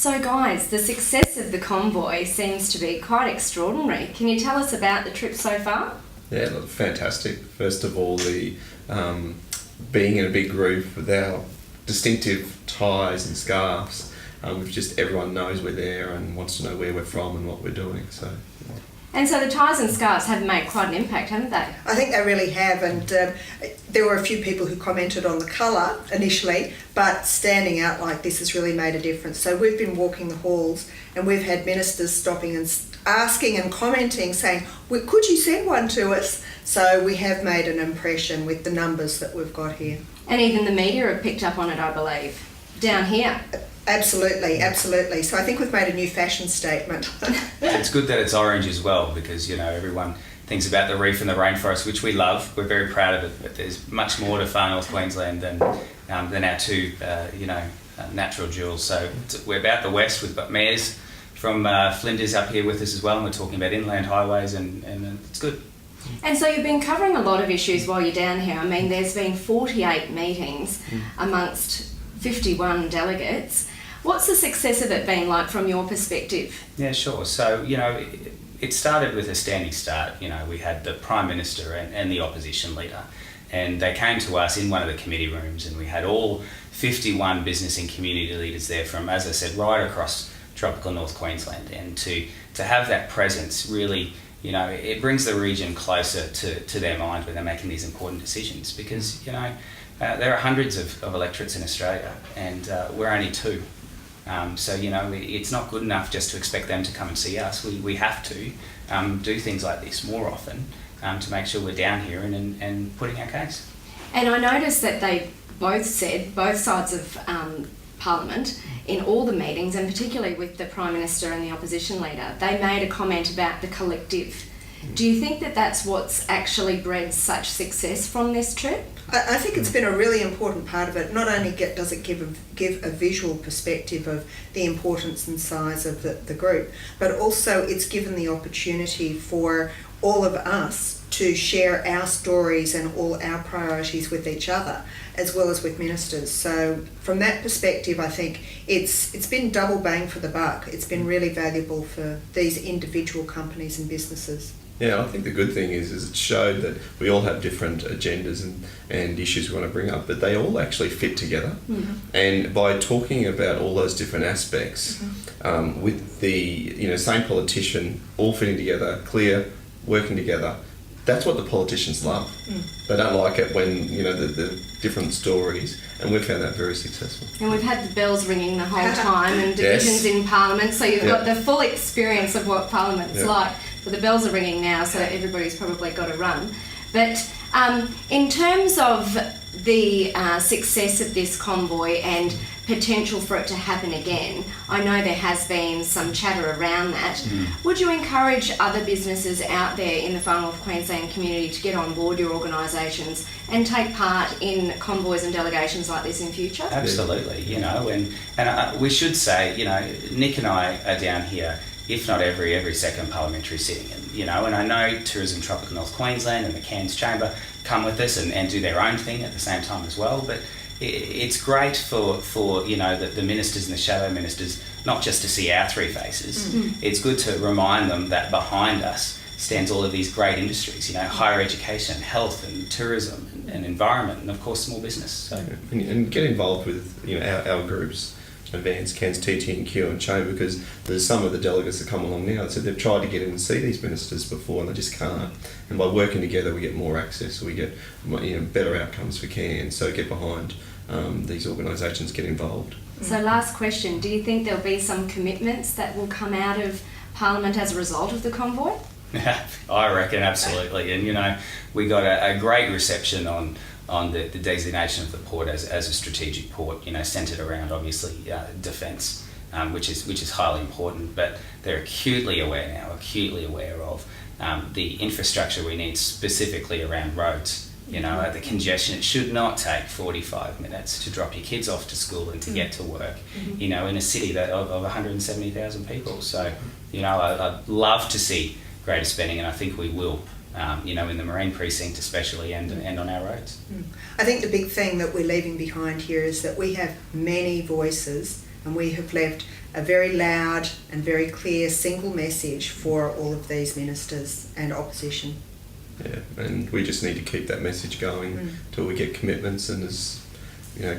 So guys, the success of the convoy seems to be quite extraordinary. Can you tell us about the trip so far? Yeah, look, fantastic. First of all, the being in a big group with our distinctive ties and scarves, with just everyone knows we're there and wants to know where we're from and what we're doing. And so the ties and scarves have made quite an impact, haven't they? I think they really have, and there were a few people who commented on the colour initially, but standing out like this has really made a difference. So we've been walking the halls and we've had ministers stopping and asking and commenting, saying, could you send one to us? So we have made an impression with the numbers that we've got here. And even the media have picked up on it, I believe, down here. Absolutely. So I think we've made a new fashion statement. It's good that it's orange as well, because everyone thinks about the reef and the rainforest, which we love. We're very proud of it, but there's much more to Far North Queensland than our two natural jewels. So we're about the west. We've got mayors from Flinders up here with us as well, and we're talking about inland highways, and it's good. And so you've been covering a lot of issues while you're down here. I mean, there's been 48 meetings amongst 51 delegates. What's the success of it been like from your perspective? Yeah, sure. So, it started with a standing start. We had the Prime Minister and the opposition leader, and they came to us in one of the committee rooms, and we had all 51 business and community leaders there from, as I said, right across tropical North Queensland. And to have that presence really, it brings the region closer to their mind when they're making these important decisions, because, there are hundreds of electorates in Australia, and we're only two. So, it's not good enough just to expect them to come and see us. We have to do things like this more often to make sure we're down here and putting our case. And I noticed that they both sides of Parliament, in all the meetings, and particularly with the Prime Minister and the opposition leader, they made a comment about the collective. Do you think that that's what's actually bred such success from this trip? I think it's been a really important part of it. Not only does it give a visual perspective of the importance and size of the group, but also it's given the opportunity for all of us to share our stories and all our priorities with each other, as well as with ministers. So from that perspective, I think it's been double bang for the buck. It's been really valuable for these individual companies and businesses. Yeah, I think the good thing is it showed that we all have different agendas and issues we want to bring up, but they all actually fit together. Mm-hmm. And by talking about all those different aspects, with the same politician all fitting together, clear, working together, that's what the politicians love. They don't like it when the different stories, and we've found that very successful. And we've had the bells ringing the whole time, and divisions in Parliament, so you've got the full experience of what Parliament's like. So the bells are ringing now, so everybody's probably got to run. But in terms of the success of this convoy and potential for it to happen again, I know there has been some chatter around that. Would you encourage other businesses out there in the Far North Queensland community to get on board your organisations and take part in convoys and delegations like this in future? Absolutely, and we should say, Nick and I are down here, if not every second parliamentary sitting, and I know Tourism Tropical North Queensland and the Cairns Chamber come with us and do their own thing at the same time as well, but it's great for the ministers and the shadow ministers not just to see our three faces. It's good to remind them that behind us stands all of these great industries, higher education, health and tourism and environment, and of course small business. So and get involved with our groups. Advance, Cairns, TT&Q and Chamber, because there's some of the delegates that come along now, so they've tried to get in and see these ministers before and they just can't, and by working together we get more access, so we get better outcomes for Cairns. So get behind these organisations, get involved. So last question, do you think there'll be some commitments that will come out of Parliament as a result of the convoy? I reckon absolutely, and we got a great reception on the designation of the port as a strategic port, centred around obviously defence, which is highly important. But they're acutely aware of the infrastructure we need specifically around roads. The congestion. It should not take 45 minutes to drop your kids off to school and to get to work. In a city of 170,000 people. So I'd love to see greater spending, and I think we will. In the marine precinct especially, and on our roads. I think the big thing that we're leaving behind here is that we have many voices And we have left a very loud and very clear single message for all of these ministers and opposition. Yeah, and we just need to keep that message going till we get commitments and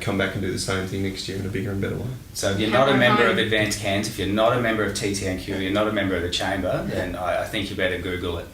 come back and do the same thing next year in a bigger and better way. So if you're not a member of Advance Cairns, if you're not a member of TTNQ, you're not a member of the Chamber, then I think you better Google it.